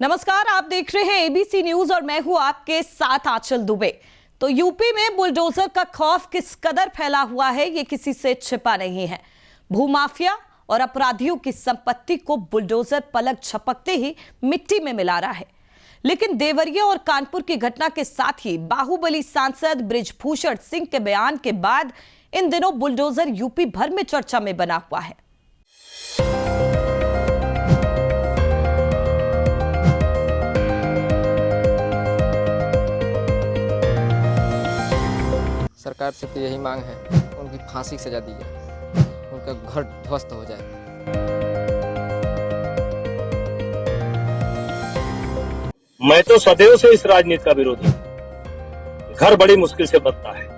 नमस्कार, आप देख रहे हैं एबीसी न्यूज और मैं हूं आपके साथ आंचल दुबे। तो यूपी में बुलडोजर का खौफ किस कदर फैला हुआ है, ये किसी से छिपा नहीं है। भूमाफिया और अपराधियों की संपत्ति को बुलडोजर पलक झपकते ही मिट्टी में मिला रहा है। लेकिन देवरिया और कानपुर की घटना के साथ ही बाहुबली सांसद बृजभूषण सिंह के बयान के बाद इन दिनों बुलडोजर यूपी भर में चर्चा में बना हुआ है। सरकार से तो यही मांग है, उनकी फांसी की सजा दी जाए, उनका घर ध्वस्त हो जाए। मैं तो सदैव से इस राजनीति का विरोधी हूं। घर बड़ी मुश्किल से बनता है।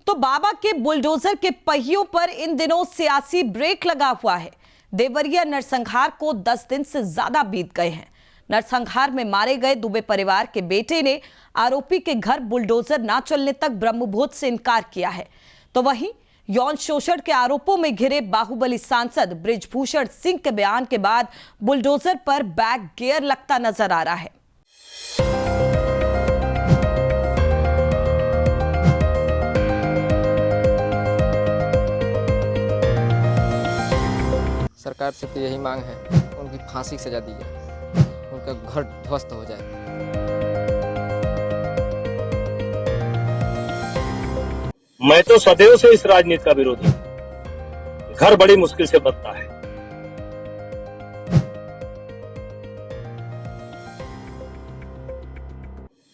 तो बाबा के बुलडोजर के पहियों पर इन दिनों सियासी ब्रेक लगा हुआ है। देवरिया नरसंहार को 10 दिन से ज्यादा बीत गए हैं। नरसंहार में मारे गए दुबे परिवार के बेटे ने आरोपी के घर बुलडोजर ना चलने तक ब्रह्मभोज से इनकार किया है। तो वहीं यौन शोषण के आरोपों में घिरे बाहुबली सांसद बृजभूषण सिंह के बयान के बाद बुलडोजर पर बैक गियर लगता नजर आ रहा है। सरकार से तो यही मांग है, उनकी फांसी की सजा दी जाए, उनका घर ध्वस्त हो जाए। मैं तो सदैव से इस राजनीति का विरोधी हूं। घर बड़ी मुश्किल से बनता है।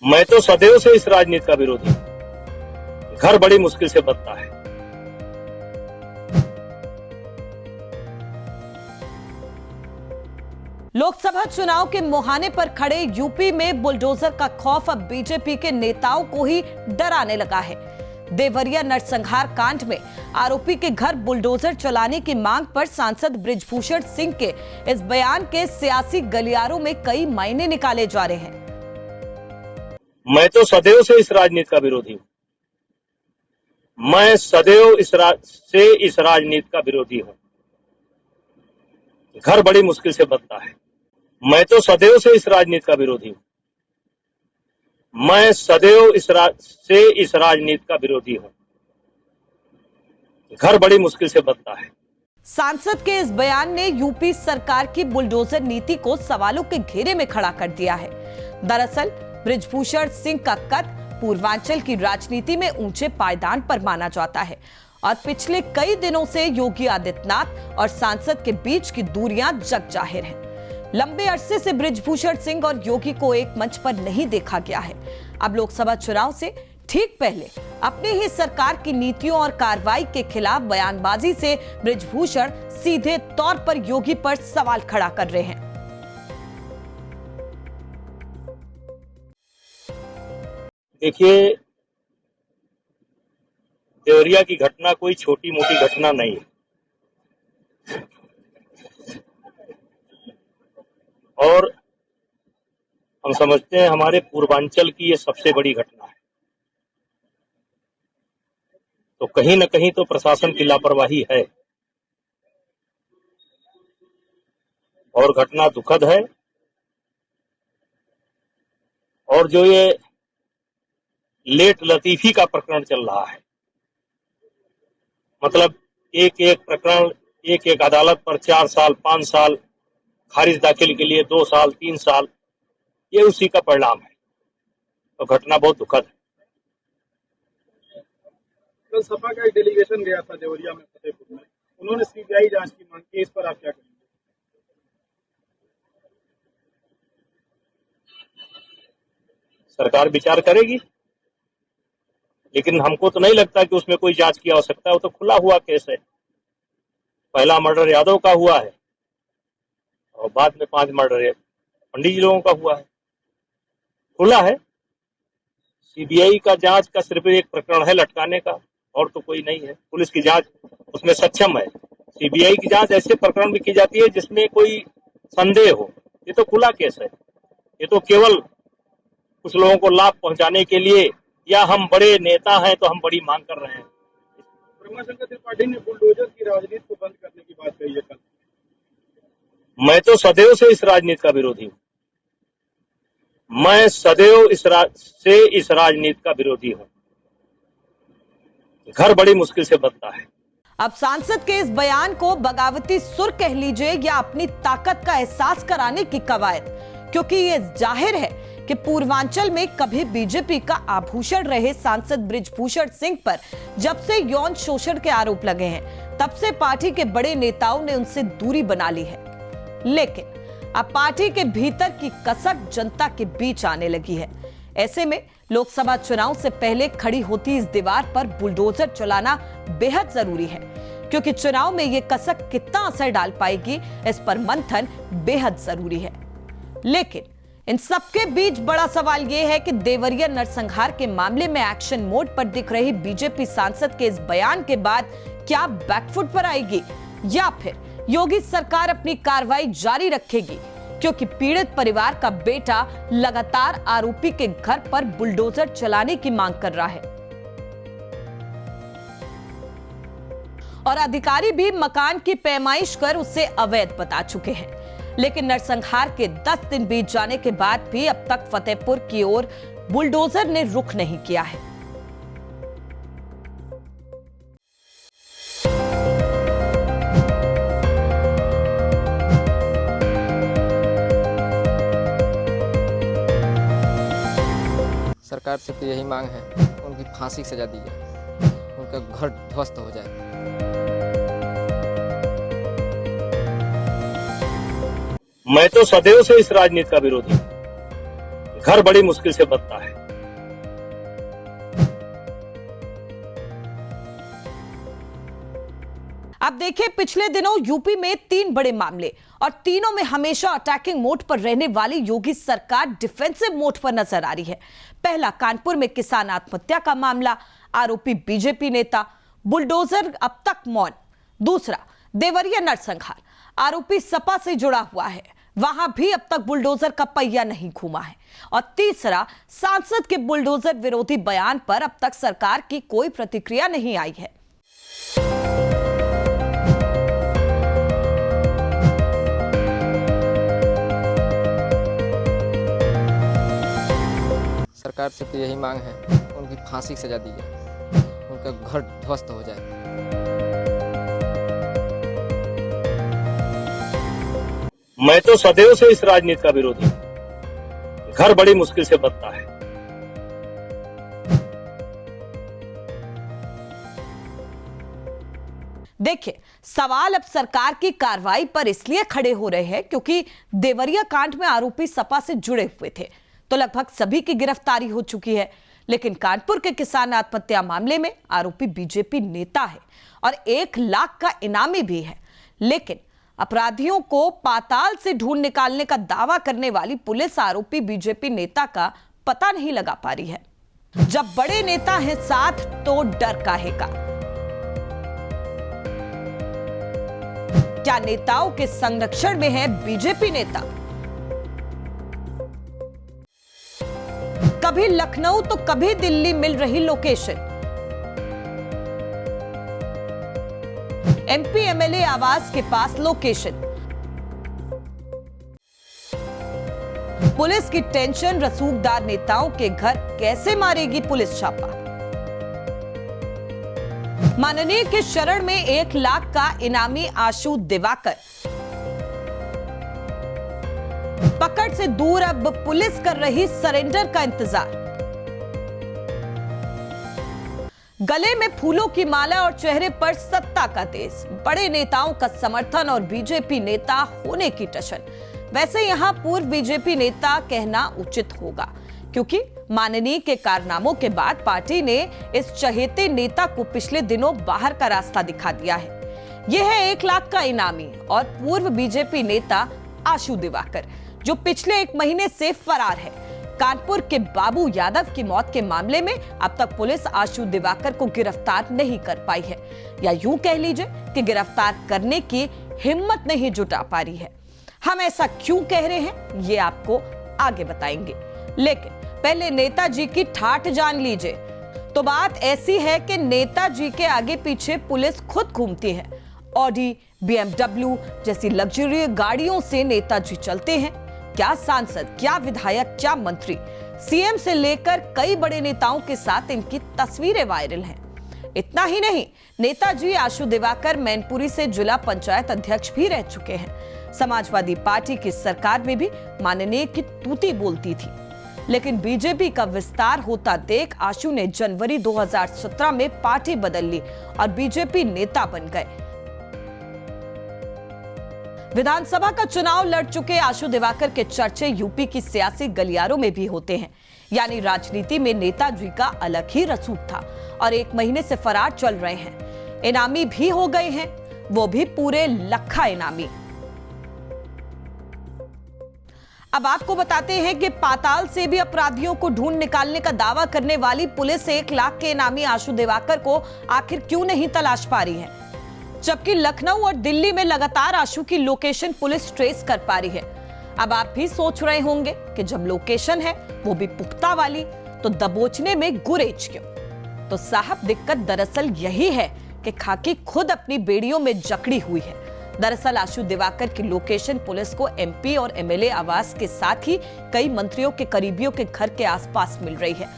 मैं तो सदैव से इस राजनीति का विरोधी हूं। घर बड़ी मुश्किल से बनता है। लोकसभा चुनाव के मुहाने पर खड़े यूपी में बुलडोजर का खौफ अब बीजेपी के नेताओं को ही डराने लगा है। देवरिया नरसंहार कांड में आरोपी के घर बुलडोजर चलाने की मांग पर सांसद बृजभूषण सिंह के इस बयान के सियासी गलियारों में कई मायने निकाले जा रहे हैं। मैं तो सदैव से इस राजनीति का विरोधी हूं। मैं सदैव इस राजनीति का विरोधी हूं। घर बड़ी मुश्किल से बनता है। मैं तो सदैव से इस राजनीति का विरोधी हूं। मैं सदैव इस राजनीति का विरोधी हूं। घर बड़ी मुश्किल से बनता है। सांसद के इस बयान ने यूपी सरकार की बुलडोजर नीति को सवालों के घेरे में खड़ा कर दिया है। दरअसल बृजभूषण सिंह का कद पूर्वांचल की राजनीति में ऊंचे पायदान पर माना जाता है और पिछले कई दिनों से योगी आदित्यनाथ और सांसद के बीच की दूरियां जग जाहिर हैं। लंबे अरसे से बृजभूषण सिंह और योगी को एक मंच पर नहीं देखा गया है। अब लोकसभा चुनाव से ठीक पहले अपनी ही सरकार की नीतियों और कार्रवाई के खिलाफ बयानबाजी से बृजभूषण सीधे तौर पर योगी पर सवाल खड़ा कर रहे हैं। देखिए, देवरिया की घटना कोई छोटी मोटी घटना नहीं है और हम समझते हैं हमारे पूर्वांचल की ये सबसे बड़ी घटना है। तो कहीं न कहीं तो प्रशासन की लापरवाही है और घटना दुखद है। और जो ये लेट लतीफी का प्रकरण चल रहा है, मतलब एक एक प्रकरण एक एक अदालत पर 4 साल 5 साल, खारिज दाखिल के लिए 2 साल 3 साल, ये उसी का परिणाम है। तो घटना बहुत दुखद है। कल सपा का एक डेलीगेशन गया था देवरिया में, फतेहपुर में, उन्होंने सीबीआई जांच की मांग की। इस पर आप क्या कहेंगे? सरकार विचार करेगी, लेकिन हमको तो नहीं लगता कि उसमें कोई जांच की आवश्यकता है। वो तो खुला हुआ केस है। पहला मर्डर यादव का हुआ है और बाद में 5 मर्डर पंडित जी लोगों का हुआ है। खुला है। सीबीआई का जांच का सिर्फ एक प्रकरण है लटकाने का, और तो कोई नहीं है। पुलिस की जांच उसमें सक्षम है। सीबीआई की जांच ऐसे प्रकरण में की जाती है जिसमें कोई संदेह हो। ये तो खुला केस है। ये तो केवल कुछ लोगों को लाभ पहुंचाने के लिए, या हम बड़े नेता हैं तो हम बड़ी मांग कर रहे हैं। रमाशंकर त्रिपाठी ने बुलडोजर की राजनीति को बंद करने की बात कही है कल। मैं तो सदैव से इस राजनीति का विरोधी हूं। मैं सदैव इस राजनीति का विरोधी हूं। घर बड़ी मुश्किल से बनता है। अब सांसद के इस बयान को बगावती सुर कह लीजिए या अपनी ताकत का एहसास कराने की कवायद, क्योंकि ये जाहिर है कि पूर्वांचल में कभी बीजेपी का आभूषण रहे सांसद बृजभूषण सिंह पर जब से यौन शोषण के आरोप लगे हैं, तब से पार्टी के बड़े नेताओं ने उनसे दूरी बना ली है। लेकिन अब पार्टी के भीतर की कसक जनता के बीच आने लगी है। ऐसे में लोकसभा चुनाव से पहले खड़ी होती इस दीवार पर बुलडोजर चलाना बेहद जरूरी है, क्योंकि चुनाव में यह कसक कितना असर डाल पाएगी, इस पर मंथन बेहद जरूरी है। लेकिन इन सबके बीच बड़ा सवाल यह है कि देवरिया नरसंहार के मामले में एक्शन मोड पर दिख रही बीजेपी सांसद के इस बयान के बाद क्या बैकफुट पर आएगी या फिर योगी सरकार अपनी कार्रवाई जारी रखेगी, क्योंकि पीड़ित परिवार का बेटा लगातार आरोपी के घर पर बुलडोजर चलाने की मांग कर रहा है और अधिकारी भी मकान की पैमाइश कर उसे अवैध बता चुके हैं। लेकिन नरसंहार के 10 दिन बीत जाने के बाद भी अब तक फतेहपुर की ओर बुलडोजर ने रुख नहीं किया है। सरकार से तो यही मांग है, उनकी फांसी की सजा दी जाए, उनका घर ध्वस्त हो जाए। मैं तो सदैव से इस राजनीति का विरोधी हूं। घर बड़ी मुश्किल से बनता है। अब देखिए, पिछले दिनों यूपी में 3 बड़े मामले और तीनों में हमेशा अटैकिंग मोड पर रहने वाली योगी सरकार डिफेंसिव मोड पर नजर आ रही है। पहला कानपुर में किसान आत्महत्या का मामला, आरोपी बीजेपी नेता, बुलडोजर अब तक मौन। दूसरा देवरिया नरसंहार, आरोपी सपा से जुड़ा हुआ है, वहां भी अब तक बुलडोजर का पहिया नहीं घूमा है। और तीसरा सांसद के बुलडोजर विरोधी बयान पर अब तक सरकार की कोई प्रतिक्रिया नहीं आई है। सरकार से तो यही मांग है, उनकी फांसी की सजा दी जाए, उनका घर ध्वस्त हो जाए। मैं तो सदैव से इस राजनीति का विरोधी हूं। घर बड़ी मुश्किल से बनता है। देखिए, सवाल अब सरकार की कार्रवाई पर इसलिए खड़े हो रहे हैं क्योंकि देवरिया कांड में आरोपी सपा से जुड़े हुए थे, तो लगभग सभी की गिरफ्तारी हो चुकी है। लेकिन कानपुर के किसान आत्महत्या मामले में आरोपी बीजेपी नेता है और 1 लाख का इनामी भी है। लेकिन अपराधियों को पाताल से ढूंढ निकालने का दावा करने वाली पुलिस आरोपी बीजेपी नेता का पता नहीं लगा पा रही है। जब बड़े नेता हैं साथ तो डर काहे का? क्या नेताओं के संरक्षण में है बीजेपी नेता? कभी लखनऊ तो कभी दिल्ली मिल रही लोकेशन। एमपी एमएलए आवास के पास लोकेशन। पुलिस की टेंशन, रसूखदार नेताओं के घर कैसे मारेगी पुलिस छापा? माननीय के शरण में 1 लाख का इनामी आशु दिवाकर पकड़ से दूर, अब पुलिस कर रही सरेंडर का इंतजार। गले में फूलों की माला और चेहरे पर सत्ता का तेज, बड़े नेताओं का समर्थन और बीजेपी नेता होने की टशन। वैसे यहां पूर्व बीजेपी नेता कहना उचित होगा, क्योंकि माननीय के कारनामों के बाद पार्टी ने इस चहेते नेता को पिछले दिनों बाहर का रास्ता दिखा दिया है। यह है 1 लाख का इनामी और पूर्व बीजेपी नेता आशु दिवाकर, जो पिछले 1 महीने से फरार है। कानपुर के बाबू यादव की मौत के मामले में अब तक पुलिस आशु दिवाकर को गिरफ्तार नहीं कर पाई है, या यूं कह लीजिए कि गिरफ्तार करने की हिम्मत नहीं जुटा पा रही है। हम ऐसा क्यों कह रहे हैं ये आपको आगे बताएंगे, लेकिन पहले नेताजी की ठाठ जान लीजिए। तो बात ऐसी है कि नेताजी के आगे पीछे पुलिस खुद घूमती है। ऑडी, BMW जैसी लग्जरी गाड़ियों से नेताजी चलते हैं। क्या सांसद, क्या विधायक, क्या मंत्री, सीएम से लेकर कई बड़े नेताओं के साथ इनकी तस्वीरें वायरल हैं। इतना ही नहीं, नेताजी आशु दिवाकर मैनपुरी से जिला पंचायत अध्यक्ष भी रह चुके हैं। समाजवादी पार्टी की सरकार में भी माननीय की तूती बोलती थी। लेकिन बीजेपी का विस्तार होता देख आशु ने जनवरी 2017 में पार्टी बदल ली और बीजेपी नेता बन गए। विधानसभा का चुनाव लड़ चुके आशु दिवाकर के चर्चे यूपी की सियासी गलियारों में भी होते हैं। यानी राजनीति में नेताजी का अलग ही रसूख था और 1 महीने से फरार चल रहे हैं। इनामी भी हो गए हैं, वो भी पूरे लखा इनामी। अब आपको बताते हैं कि पाताल से भी अपराधियों को ढूंढ निकालने का दावा करने वाली पुलिस 1 लाख के इनामी आशु दिवाकर को आखिर क्यों नहीं तलाश पा रही है, जबकि लखनऊ और दिल्ली में लगातार आशु की लोकेशन पुलिस ट्रेस कर पा रही है। अब आप भी सोच रहे होंगे कि जब लोकेशन है वो भी पुख्ता वाली, तो दबोचने में गुरेज क्यों? तो साहब, दिक्कत दरअसल यही है कि खाकी खुद अपनी बेड़ियों में जकड़ी हुई है। दरअसल आशु दिवाकर की लोकेशन पुलिस को MP और MLA आवास के साथ ही कई मंत्रियों के करीबियों के घर के आसपास मिल रही है।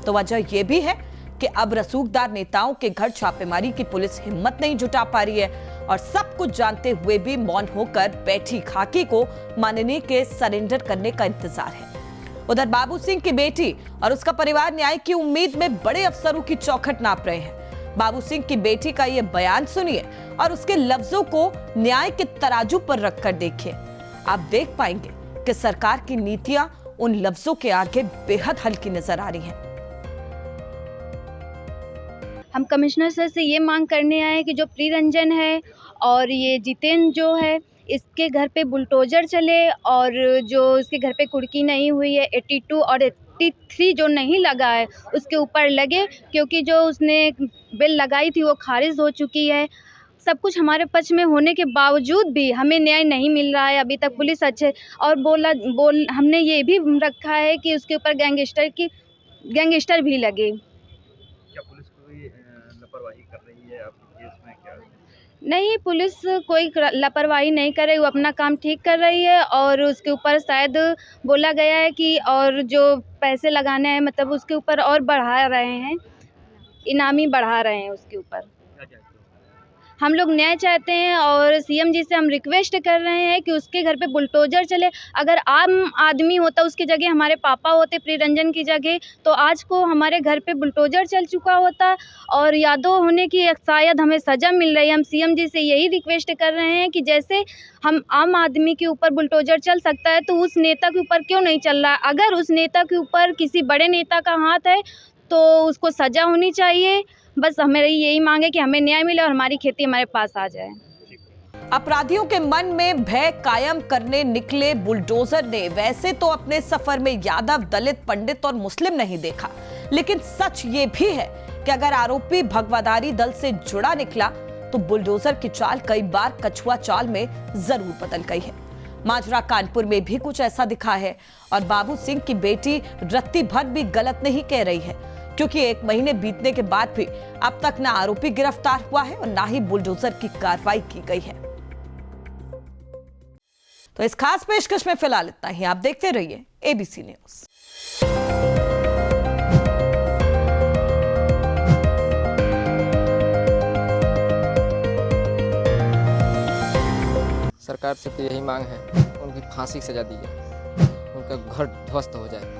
तो वजह यह भी है कि अब रसूखदार नेताओं के घर छापेमारी की पुलिस हिम्मत नहीं जुटा पा रही है और सब कुछ जानते हुए भी मौन होकर बैठी खाकी को माननीय के सरेंडर करने का इंतजार है। उधर बाबू सिंह की बेटी और उसका परिवार न्याय की उम्मीद में बड़े अफसरों की चौखट नाप रहे हैं। बाबू सिंह की बेटी का यह बयान सुनिए और उसके लफ्जों को न्याय के तराजू पर रखकर देखिए। आप देख पाएंगे कि सरकार की नीतियां उन लफ्जों के आगे बेहद हल्की नजर आ रही हैं। हम कमिश्नर सर से ये मांग करने आए कि जो प्रियरंजन है और ये जितेंद्र जो है, इसके घर पे बुलडोजर चले और जो इसके घर पे कुर्की नहीं हुई है 82 और 83 जो नहीं लगा है उसके ऊपर लगे, क्योंकि जो उसने बिल लगाई थी वो खारिज हो चुकी है। सब कुछ हमारे पक्ष में होने के बावजूद भी हमें न्याय नहीं मिल रहा है अभी तक। पुलिस अच्छे और हमने ये भी रखा है कि उसके ऊपर गैंगस्टर भी लगे। क्या पुलिस कोई लापरवाही कर रही है आपके केस में? क्या नहीं, पुलिस कोई लापरवाही नहीं कर रही, वो अपना काम ठीक कर रही है और उसके ऊपर शायद बोला गया है कि और जो पैसे लगाने हैं मतलब उसके ऊपर और बढ़ा रहे हैं, इनामी बढ़ा रहे हैं उसके ऊपर। हम लोग न्याय चाहते हैं और सीएम जी से हम रिक्वेस्ट कर रहे हैं कि उसके घर पे बुलडोजर चले। अगर आम आदमी होता, उसकी जगह हमारे पापा होते प्रियरंजन की जगह, तो आज को हमारे घर पे बुलडोजर चल चुका होता और यादव होने की शायद हमें सज़ा मिल रही है। हम सीएम जी से यही रिक्वेस्ट कर रहे हैं कि जैसे हम आम आदमी के ऊपर बुलडोजर चल सकता है तो उस नेता के ऊपर क्यों नहीं चल रहा है। अगर उस नेता के ऊपर किसी बड़े नेता का हाथ है तो उसको सज़ा होनी चाहिए। बस हमारी यही मांग है कि हमें न्याय मिले और हमारी खेती हमारे पास आ जाए। अपराधियों के मन में भय कायम करने निकले बुलडोजर ने वैसे तो अपने सफर में यादव, दलित, पंडित और मुस्लिम नहीं देखा, लेकिन सच ये भी है कि अगर आरोपी भगवाधारी दल से जुड़ा निकला तो बुलडोजर की चाल कई बार कछुआ चाल में जरूर बदल गई है। माजरा कानपुर में भी कुछ ऐसा दिखा है और बाबू सिंह की बेटी रत्ती भर भी गलत नहीं कह रही है, क्योंकि 1 महीने बीतने के बाद भी अब तक ना आरोपी गिरफ्तार हुआ है और ना ही बुलडोजर की कार्रवाई की गई है। तो इस खास पेशकश में फिलहाल इतना ही। आप देखते रहिए ABC न्यूज। सरकार से तो यही मांग है, उनकी फांसी की सजा दी जाए, उनका घर ध्वस्त हो जाए।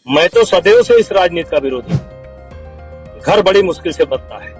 मैं तो सदैव से इस राजनीति का विरोधी हूं। घर बड़ी मुश्किल से बनता है।